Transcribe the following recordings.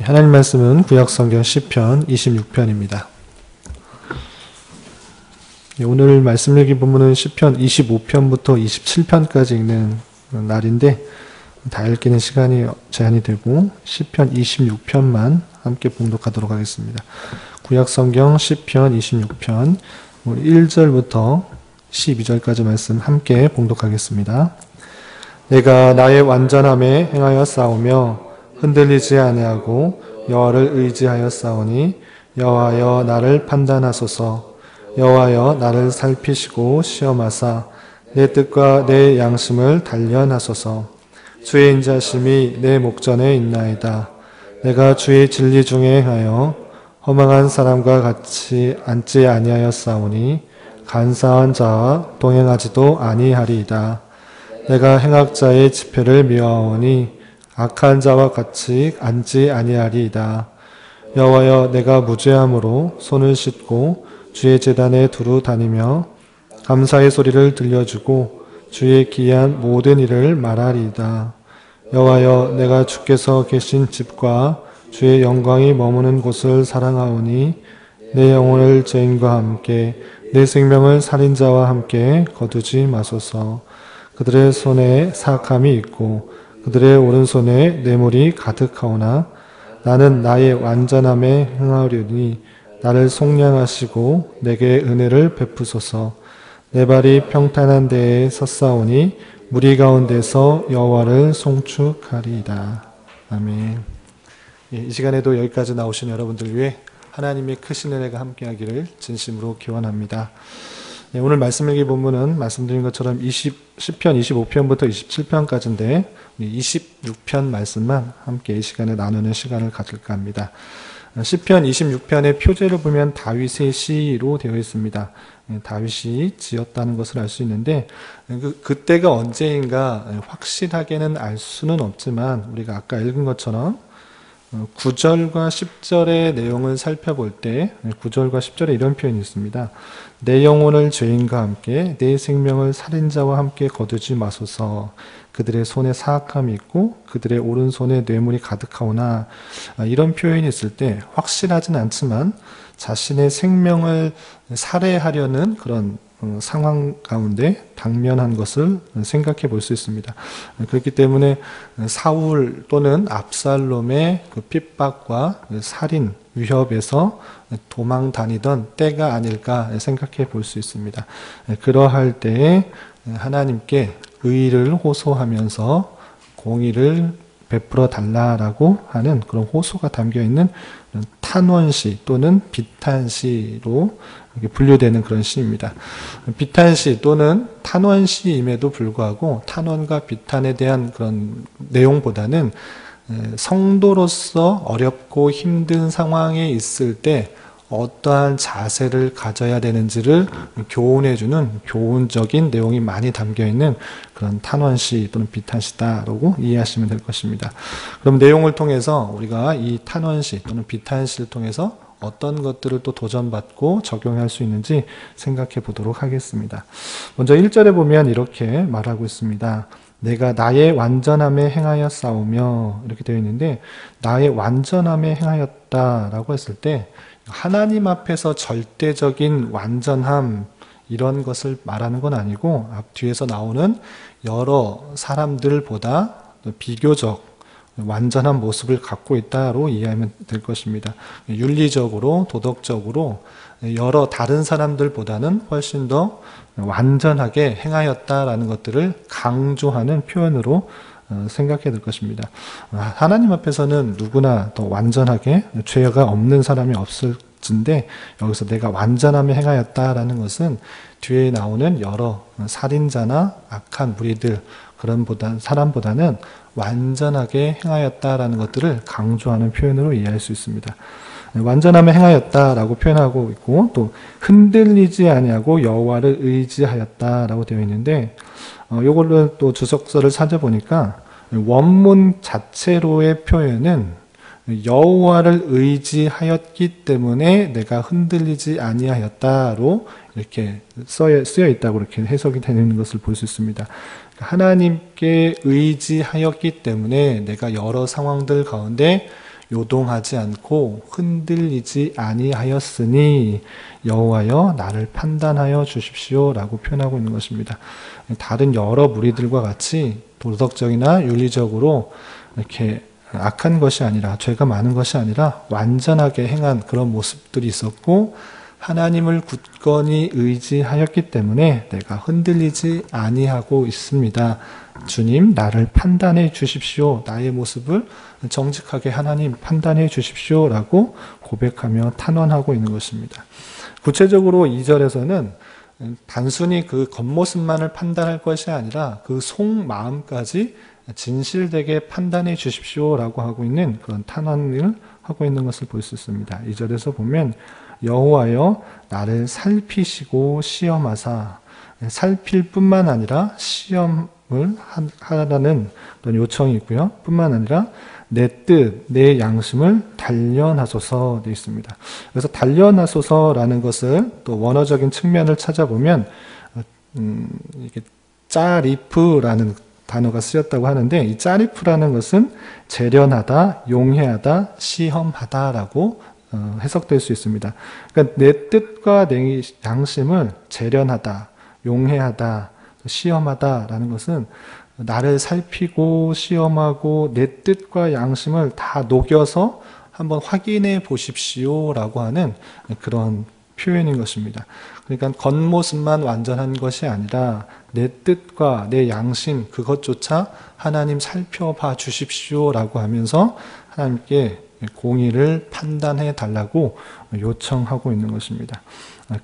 하나님 말씀은 구약성경 시편 26편입니다. 오늘 말씀 읽기 본문은 시편 25편부터 27편까지 읽는 날인데 다 읽기는 시간이 제한이 되고 시편 26편만 함께 봉독하도록 하겠습니다. 구약성경 시편 26편 1절부터 12절까지 말씀 함께 봉독하겠습니다. 내가 나의 완전함에 행하여 싸우며 흔들리지 아니하고 여호와를 의지하여 싸우니 여호와여 나를 판단하소서. 여호와여 나를 살피시고 시험하사 내 뜻과 내 양심을 단련하소서. 주의 인자심이 내 목전에 있나이다. 내가 주의 진리 중에 행하여 허망한 사람과 같이 앉지 아니하였사오니 간사한 자와 동행하지도 아니하리이다. 내가 행악자의 집회를 미워하오니 악한 자와 같이 앉지 아니하리이다. 여호와여 내가 무죄함으로 손을 씻고 주의 제단에 두루 다니며 감사의 소리를 들려주고 주의 기이한 모든 일을 말하리이다. 여호와여 내가 주께서 계신 집과 주의 영광이 머무는 곳을 사랑하오니 내 영혼을 죄인과 함께 내 생명을 살인자와 함께 거두지 마소서. 그들의 손에 사악함이 있고 그들의 오른손에 뇌물이 가득하오나 나는 나의 완전함에 행하려니 나를 속량하시고 내게 은혜를 베푸소서. 내 발이 평탄한 데에 섰사오니 무리 가운데서 여호와를 송축하리이다. 아멘. 이 시간에도 여기까지 나오신 여러분들 위해 하나님의 크신 은혜가 함께하기를 진심으로 기원합니다. 오늘 말씀 읽기 본문은 말씀드린 것처럼 시편 25편부터 27편까지인데 26편 말씀만 함께 이 시간에 나누는 시간을 가질까 합니다. 시편 26편의 표제를 보면 다윗의 시로 되어 있습니다. 다윗이 지었다는 것을 알 수 있는데 그때가 언제인가 확실하게는 알 수는 없지만 우리가 아까 읽은 것처럼 9절과 10절의 내용을 살펴볼 때 9절과 10절에 이런 표현이 있습니다. 내 영혼을 죄인과 함께 내 생명을 살인자와 함께 거두지 마소서. 그들의 손에 사악함이 있고 그들의 오른손에 뇌물이 가득하오나 이런 표현이 있을 때 확실하진 않지만 자신의 생명을 살해하려는 그런 상황 가운데 당면한 것을 생각해 볼 수 있습니다. 그렇기 때문에 사울 또는 압살롬의 그 핍박과 살인 위협에서 도망 다니던 때가 아닐까 생각해 볼 수 있습니다. 그러할 때에 하나님께 의를 호소하면서 공의를 베풀어 달라라고 하는 그런 호소가 담겨 있는 탄원시 또는 비탄시로 분류되는 그런 시입니다. 비탄시 또는 탄원시임에도 불구하고 탄원과 비탄에 대한 그런 내용보다는 성도로서 어렵고 힘든 상황에 있을 때 어떠한 자세를 가져야 되는지를 교훈해주는 교훈적인 내용이 많이 담겨있는 그런 탄원시 또는 비탄시다라고 이해하시면 될 것입니다. 그럼 내용을 통해서 우리가 이 탄원시 또는 비탄시를 통해서 어떤 것들을 또 도전받고 적용할 수 있는지 생각해 보도록 하겠습니다. 먼저 1절에 보면 이렇게 말하고 있습니다. 내가 나의 완전함에 행하여 싸우며 이렇게 되어 있는데 나의 완전함에 행하였다라고 했을 때 하나님 앞에서 절대적인 완전함 이런 것을 말하는 건 아니고 앞 뒤에서 나오는 여러 사람들보다 비교적 완전한 모습을 갖고 있다로 이해하면 될 것입니다. 윤리적으로 도덕적으로 여러 다른 사람들보다는 훨씬 더 완전하게 행하였다라는 것들을 강조하는 표현으로 생각해야 될 것입니다. 하나님 앞에서는 누구나 더 완전하게 죄가 없는 사람이 없을진데 여기서 내가 완전함에 행하였다라는 것은 뒤에 나오는 여러 살인자나 악한 무리들 그런 사람보다는 완전하게 행하였다라는 것들을 강조하는 표현으로 이해할 수 있습니다. 완전함에 행하였다라고 표현하고 있고 또 흔들리지 아니하고 여호와를 의지하였다라고 되어 있는데 이걸로 또 주석서를 찾아보니까 원문 자체로의 표현은 여호와를 의지하였기 때문에 내가 흔들리지 아니하였다로 이렇게 쓰여 있다고 이렇게 해석이 되는 것을 볼 수 있습니다. 하나님께 의지하였기 때문에 내가 여러 상황들 가운데 요동하지 않고 흔들리지 아니하였으니 여호와여 나를 판단하여 주십시오 라고 표현하고 있는 것입니다. 다른 여러 무리들과 같이 도덕적이나 윤리적으로 이렇게 악한 것이 아니라, 죄가 많은 것이 아니라 완전하게 행한 그런 모습들이 있었고, 하나님을 굳건히 의지하였기 때문에 내가 흔들리지 아니하고 있습니다. 주님, 나를 판단해 주십시오. 나의 모습을 정직하게 하나님 판단해 주십시오 라고 고백하며 탄원하고 있는 것입니다. 구체적으로 2절에서는 단순히 그 겉모습만을 판단할 것이 아니라 그 속마음까지 진실되게 판단해 주십시오 라고 하고 있는 그런 탄원을 하고 있는 것을 볼 수 있습니다. 2절에서 보면 여호와여 나를 살피시고 시험하사, 살필 뿐만 아니라 시험을 하라는 그런 요청이 있고요. 뿐만 아니라 내 뜻, 내 양심을 단련하소서 되어 있습니다. 그래서 단련하소서라는 것을 또 원어적인 측면을 찾아보면 이게 짜리프라는 단어가 쓰였다고 하는데, 이 짜리프라는 것은 재련하다, 용해하다, 시험하다라고 해석될 수 있습니다. 그러니까 내 뜻과 내 양심을 재련하다, 용해하다, 시험하다라는 것은 나를 살피고 시험하고 내 뜻과 양심을 다 녹여서 한번 확인해 보십시오 라고 하는 그런 표현인 것입니다. 그러니까 겉모습만 완전한 것이 아니라 내 뜻과 내 양심 그것조차 하나님 살펴봐 주십시오 라고 하면서 하나님께 공의를 판단해 달라고 요청하고 있는 것입니다.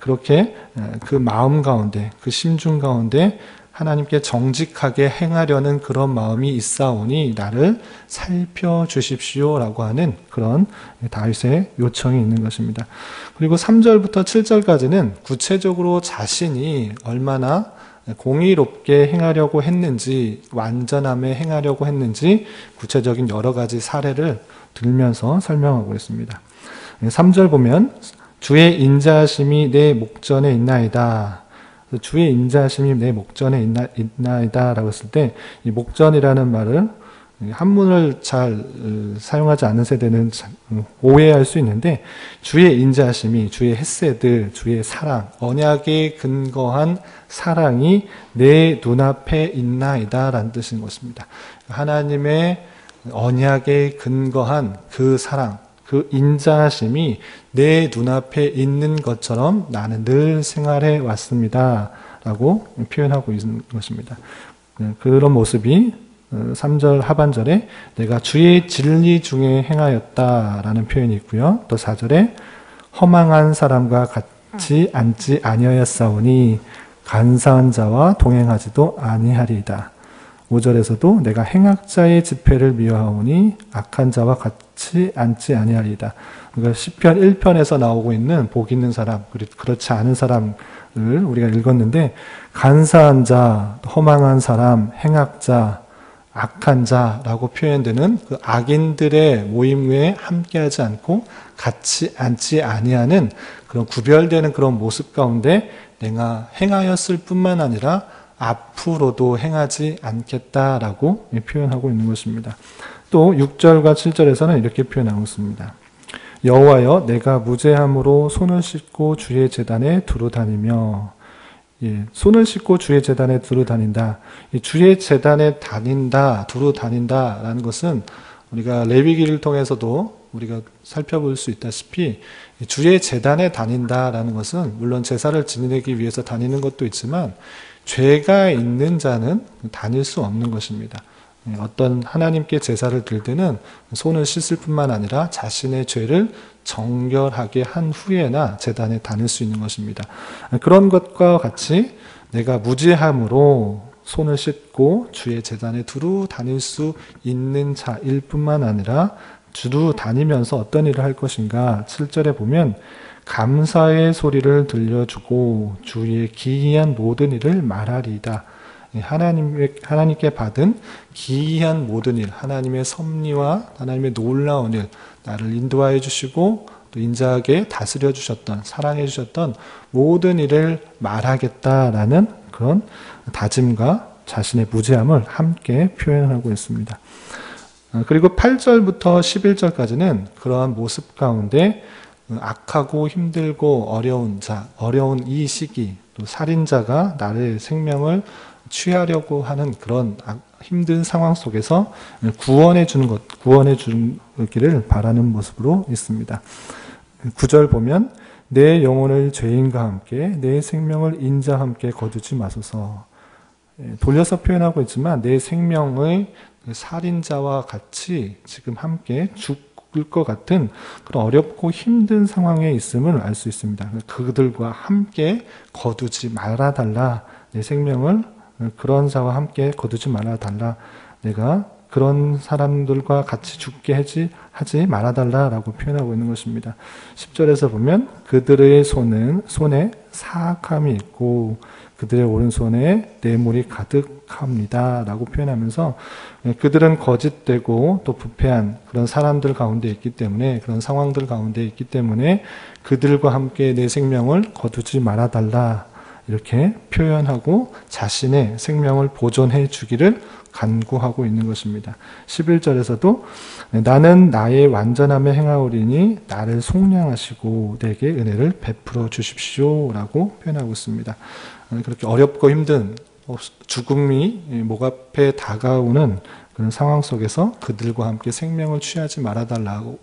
그렇게 그 마음 가운데, 그 심중 가운데 하나님께 정직하게 행하려는 그런 마음이 있사오니 나를 살펴주십시오 라고 하는 그런 다윗의 요청이 있는 것입니다. 그리고 3절부터 7절까지는 구체적으로 자신이 얼마나 공의롭게 행하려고 했는지, 완전함에 행하려고 했는지 구체적인 여러 가지 사례를 들면서 설명하고 있습니다. 3절 보면 주의 인자하심이 내 목전에 있나이다. 주의 인자하심이 내 목전에 있나이다 라고 했을 때, 이 목전이라는 말을 한문을 잘 사용하지 않는 세대는 오해할 수 있는데, 주의 인자하심이, 주의 헤세드, 주의 사랑, 언약에 근거한 사랑이 내 눈앞에 있나이다 라는 뜻인 것입니다. 하나님의 언약에 근거한 그 사랑, 그 인자하심이 내 눈앞에 있는 것처럼 나는 늘 생활해 왔습니다 라고 표현하고 있는 것입니다. 그런 모습이 3절 하반절에 내가 주의 진리 중에 행하였다 라는 표현이 있고요. 또 4절에 허망한 사람과 같이 앉지 아니하였사오니 간사한 자와 동행하지도 아니하리이다. 5절에서도 내가 행악자의 집회를 미워하오니 악한 자와 같이 앉지 아니하리이다. 그러니까 시편 1편에서 나오고 있는 복 있는 사람, 그렇지 않은 사람을 우리가 읽었는데, 간사한 자, 허망한 사람, 행악자, 악한 자라고 표현되는 그 악인들의 모임에 함께하지 않고 같이 앉지 아니하는 그런 구별되는 그런 모습 가운데 내가 행하였을 뿐만 아니라 앞으로도 행하지 않겠다라고 표현하고 있는 것입니다. 또 6절과 7절에서는 이렇게 표현하고 있습니다. 여호와여 내가 무죄함으로 손을 씻고 주의 제단에 두루 다니며, 손을 씻고 주의 제단에 두루 다닌다. 주의 제단에 다닌다, 두루 다닌다라는 것은 우리가 레위기를 통해서도 우리가 살펴볼 수 있다시피 주의 제단에 다닌다라는 것은 물론 제사를 지내기 위해서 다니는 것도 있지만 죄가 있는 자는 다닐 수 없는 것입니다. 어떤 하나님께 제사를 드릴 때는 손을 씻을 뿐만 아니라 자신의 죄를 정결하게 한 후에나 제단에 다닐 수 있는 것입니다. 그런 것과 같이 내가 무죄함으로 손을 씻고 주의 제단에 두루 다닐 수 있는 자일 뿐만 아니라 두루 다니면서 어떤 일을 할 것인가. 7절에 보면 감사의 소리를 들려주고 주의 기이한 모든 일을 말하리이다. 하나님께 받은 기이한 모든 일, 하나님의 섭리와 하나님의 놀라운 일, 나를 인도하여 주시고 또 인자하게 다스려 주셨던, 사랑해 주셨던 모든 일을 말하겠다라는 그런 다짐과 자신의 무죄함을 함께 표현하고 있습니다. 그리고 8절부터 11절까지는 그러한 모습 가운데 악하고 힘들고 어려운 자, 어려운 이 시기, 또 살인자가 나를 생명을 취하려고 하는 그런 힘든 상황 속에서 구원해 주기를 바라는 모습으로 있습니다. 9절 보면 내 영혼을 죄인과 함께 내 생명을 인자와 함께 거두지 마소서. 돌려서 표현하고 있지만 내 생명을 살인자와 같이 지금 함께 죽을 것 같은 그런 어렵고 힘든 상황에 있음을 알 수 있습니다. 그들과 함께 거두지 말아달라. 내 생명을 그런 자와 함께 거두지 말아달라. 내가 그런 사람들과 같이 죽게 하지 말아달라라고 표현하고 있는 것입니다. 10절에서 보면 그들의 손에 사악함이 있고 그들의 오른손에 뇌물이 가득합니다 라고 표현하면서 그들은 거짓되고 또 부패한 그런 사람들 가운데 있기 때문에, 그런 상황들 가운데 있기 때문에 그들과 함께 내 생명을 거두지 말아달라 이렇게 표현하고 자신의 생명을 보존해 주기를 간구하고 있는 것입니다. 11절에서도 나는 나의 완전함에 행하오리니 나를 속량하시고 내게 은혜를 베풀어 주십시오 라고 표현하고 있습니다. 그렇게 어렵고 힘든 죽음이 목 앞에 다가오는 그런 상황 속에서 그들과 함께 생명을 취하지 말아달라고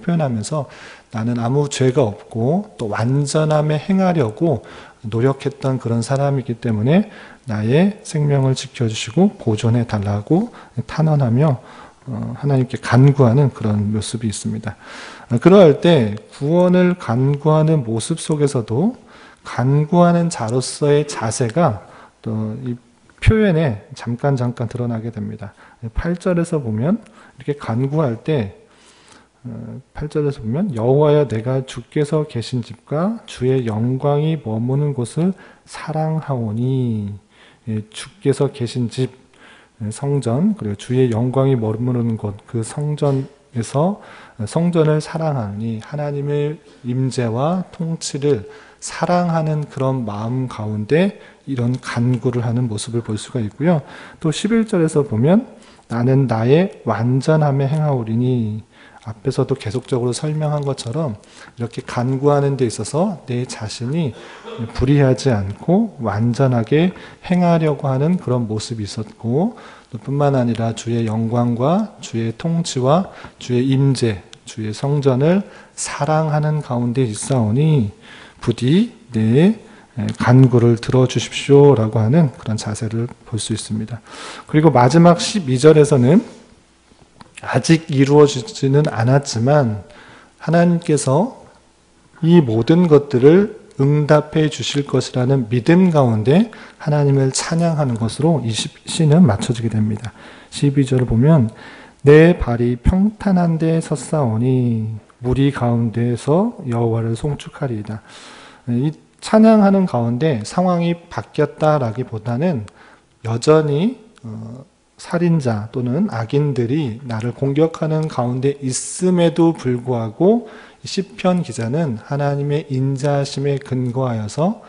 표현하면서 나는 아무 죄가 없고 또 완전함에 행하려고 노력했던 그런 사람이기 때문에 나의 생명을 지켜주시고 보존해 달라고 탄원하며 하나님께 간구하는 그런 모습이 있습니다. 그러할 때 구원을 간구하는 모습 속에서도 간구하는 자로서의 자세가 또 이 표현에 잠깐 드러나게 됩니다. 8절에서 보면 이렇게 간구할 때 8절에서 보면 여호와여 내가 주께서 계신 집과 주의 영광이 머무는 곳을 사랑하오니, 주께서 계신 집 성전 그리고 주의 영광이 머무는 곳 그 성전에서 성전을 사랑하니 하나님의 임재와 통치를 사랑하는 그런 마음 가운데 이런 간구를 하는 모습을 볼 수가 있고요. 또 11절에서 보면 나는 나의 완전함에 행하오리니, 앞에서도 계속적으로 설명한 것처럼 이렇게 간구하는 데 있어서 내 자신이 불의하지 않고 완전하게 행하려고 하는 그런 모습이 있었고, 또 뿐만 아니라 주의 영광과 주의 통치와 주의 임재, 주의 성전을 사랑하는 가운데 있사오니 부디 내 간구를 들어주십시오 라고 하는 그런 자세를 볼 수 있습니다. 그리고 마지막 12절에서는 아직 이루어지지는 않았지만 하나님께서 이 모든 것들을 응답해 주실 것이라는 믿음 가운데 하나님을 찬양하는 것으로 이 시는 맞춰지게 됩니다. 12절을 보면 내 발이 평탄한 데 섰사오니 무리 가운데에서 여호와를 송축하리이다. 이 찬양하는 가운데 상황이 바뀌었다라기보다는 여전히 살인자 또는 악인들이 나를 공격하는 가운데 있음에도 불구하고 시편 기자는 하나님의 인자하심에 근거하여서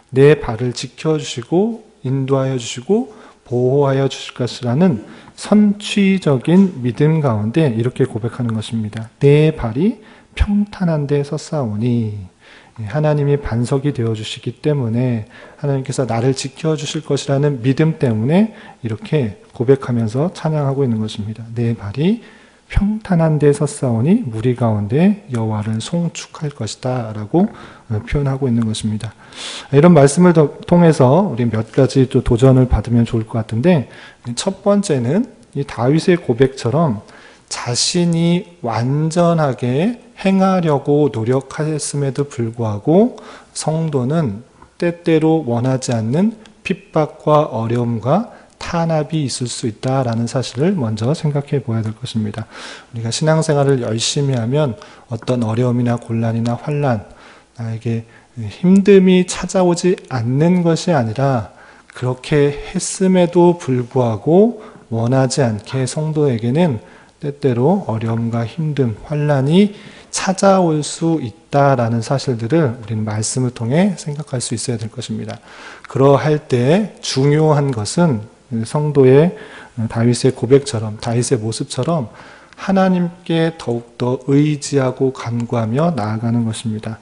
내 발을 지켜주시고 인도하여 주시고 보호하여 주실 것이라는 선취적인 믿음 가운데 이렇게 고백하는 것입니다. 내 발이 평탄한 데 섰사오니, 하나님이 반석이 되어주시기 때문에 하나님께서 나를 지켜주실 것이라는 믿음 때문에 이렇게 고백하면서 찬양하고 있는 것입니다. 내 발이 평탄한 데 섰사오니 무리 가운데 여호와를 송축할 것이다 라고 표현하고 있는 것입니다. 이런 말씀을 통해서 우리 몇 가지 또 도전을 받으면 좋을 것 같은데, 첫 번째는 이 다윗의 고백처럼 자신이 완전하게 행하려고 노력했음에도 불구하고 성도는 때때로 원하지 않는 핍박과 어려움과 탄압이 있을 수 있다라는 사실을 먼저 생각해 보아야 될 것입니다. 우리가 신앙생활을 열심히 하면 어떤 어려움이나 곤란이나 환난, 나에게 힘듦이 찾아오지 않는 것이 아니라 그렇게 했음에도 불구하고 원하지 않게 성도에게는 때때로 어려움과 힘듦, 환난이 찾아올 수 있다라는 사실들을 우리는 말씀을 통해 생각할 수 있어야 될 것입니다. 그러할 때 중요한 것은 성도의 다윗의 고백처럼, 다윗의 모습처럼 하나님께 더욱더 의지하고 간구하며 나아가는 것입니다.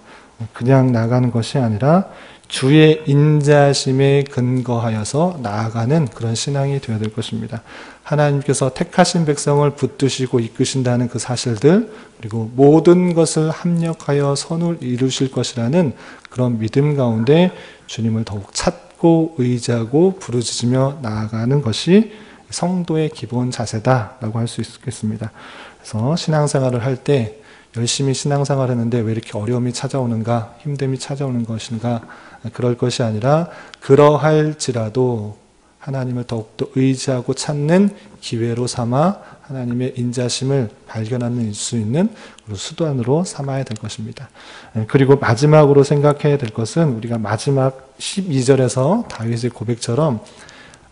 그냥 나아가는 것이 아니라 주의 인자심에 근거하여서 나아가는 그런 신앙이 되어야 될 것입니다. 하나님께서 택하신 백성을 붙드시고 이끄신다는 그 사실들, 그리고 모든 것을 합력하여 선을 이루실 것이라는 그런 믿음 가운데 주님을 더욱 찾고 의지하고 부르짖으며 나아가는 것이 성도의 기본 자세다라고 할 수 있겠습니다. 그래서 신앙생활을 할 때 열심히 신앙생활을 했는데 왜 이렇게 어려움이 찾아오는가, 힘듦이 찾아오는 것인가, 그럴 것이 아니라 그러할지라도 하나님을 더욱더 의지하고 찾는 기회로 삼아 하나님의 인자심을 발견할 수 있는 수단으로 삼아야 될 것입니다. 그리고 마지막으로 생각해야 될 것은 우리가 마지막 12절에서 다윗의 고백처럼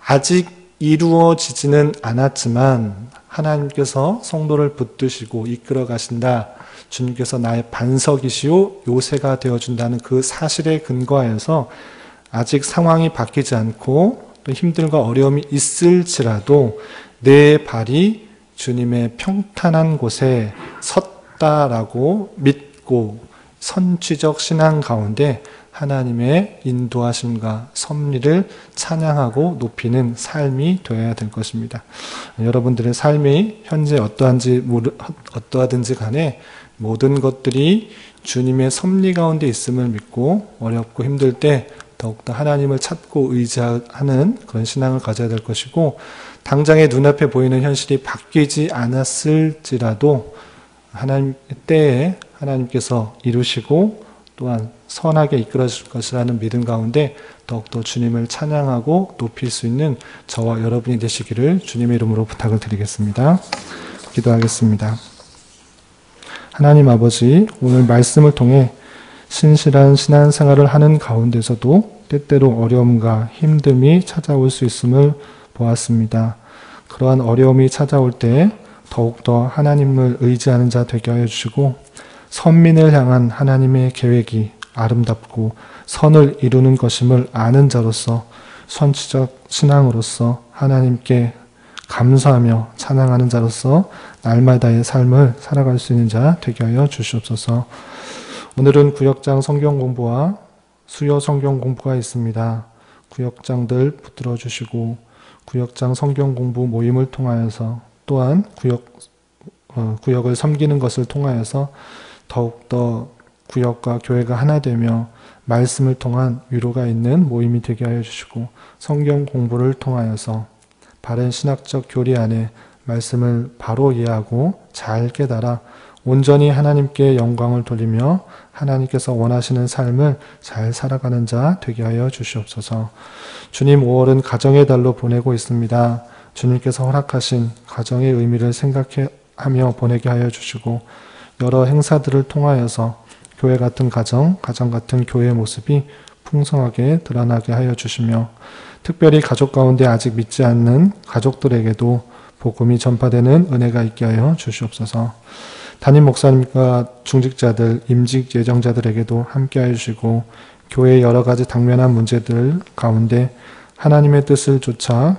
아직 이루어지지는 않았지만 하나님께서 성도를 붙드시고 이끌어 가신다. 주님께서 나의 반석이시오 요새가 되어준다는 그 사실에 근거하여서 아직 상황이 바뀌지 않고 또 힘들과 어려움이 있을지라도 내 발이 주님의 평탄한 곳에 섰다라고 믿고 선취적 신앙 가운데 하나님의 인도하심과 섭리를 찬양하고 높이는 삶이 되어야 될 것입니다. 여러분들의 삶이 현재 어떠하든지 간에 모든 것들이 주님의 섭리 가운데 있음을 믿고 어렵고 힘들 때 더욱더 하나님을 찾고 의지하는 그런 신앙을 가져야 될 것이고, 당장의 눈앞에 보이는 현실이 바뀌지 않았을지라도 하나님 때에 하나님께서 이루시고 또한 선하게 이끌어 줄 것이라는 믿음 가운데 더욱더 주님을 찬양하고 높일 수 있는 저와 여러분이 되시기를 주님의 이름으로 부탁을 드리겠습니다. 기도하겠습니다. 하나님 아버지, 오늘 말씀을 통해 신실한 신앙생활을 하는 가운데서도 때때로 어려움과 힘듦이 찾아올 수 있음을 보았습니다. 그러한 어려움이 찾아올 때 더욱더 하나님을 의지하는 자 되게 하여 주시고, 선민을 향한 하나님의 계획이 아름답고 선을 이루는 것임을 아는 자로서 선취적 신앙으로서 하나님께 감사하며 찬양하는 자로서 날마다의 삶을 살아갈 수 있는 자 되게 하여 주시옵소서. 오늘은 구역장 성경 공부와 수요 성경 공부가 있습니다. 구역장들 붙들어 주시고 구역장 성경 공부 모임을 통하여서 또한 구역을 섬기는 것을 통하여서 더욱더 구역과 교회가 하나 되며 말씀을 통한 위로가 있는 모임이 되게 하여 주시고, 성경 공부를 통하여서 바른 신학적 교리 안에 말씀을 바로 이해하고 잘 깨달아 온전히 하나님께 영광을 돌리며 하나님께서 원하시는 삶을 잘 살아가는 자 되게 하여 주시옵소서. 주님, 5월은 가정의 달로 보내고 있습니다. 주님께서 허락하신 가정의 의미를 생각하며 보내게 하여 주시고, 여러 행사들을 통하여서 교회 같은 가정 같은 교회의 모습이 풍성하게 드러나게 하여 주시며, 특별히 가족 가운데 아직 믿지 않는 가족들에게도 복음이 전파되는 은혜가 있게 하여 주시옵소서. 담임 목사님과 중직자들, 임직 예정자들에게도 함께 하여 주시고, 교회의 여러 가지 당면한 문제들 가운데 하나님의 뜻을 쫓아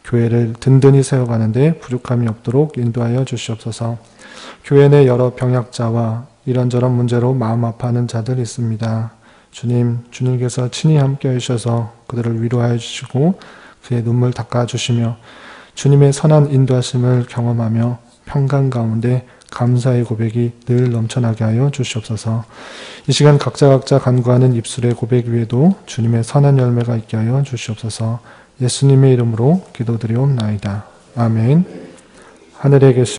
교회를 든든히 세워가는데 부족함이 없도록 인도하여 주시옵소서. 교회 내 여러 병약자와 이런저런 문제로 마음 아파하는 자들이 있습니다. 주님께서 친히 함께 해주셔서 그들을 위로하여 주시고 그의 눈물 닦아주시며 주님의 선한 인도하심을 경험하며 평강 가운데 감사의 고백이 늘 넘쳐나게 하여 주시옵소서. 이 시간 각자 간구하는 입술의 고백 위에도 주님의 선한 열매가 있게 하여 주시옵소서. 예수님의 이름으로 기도드리옵나이다. 아멘. 하늘에 계신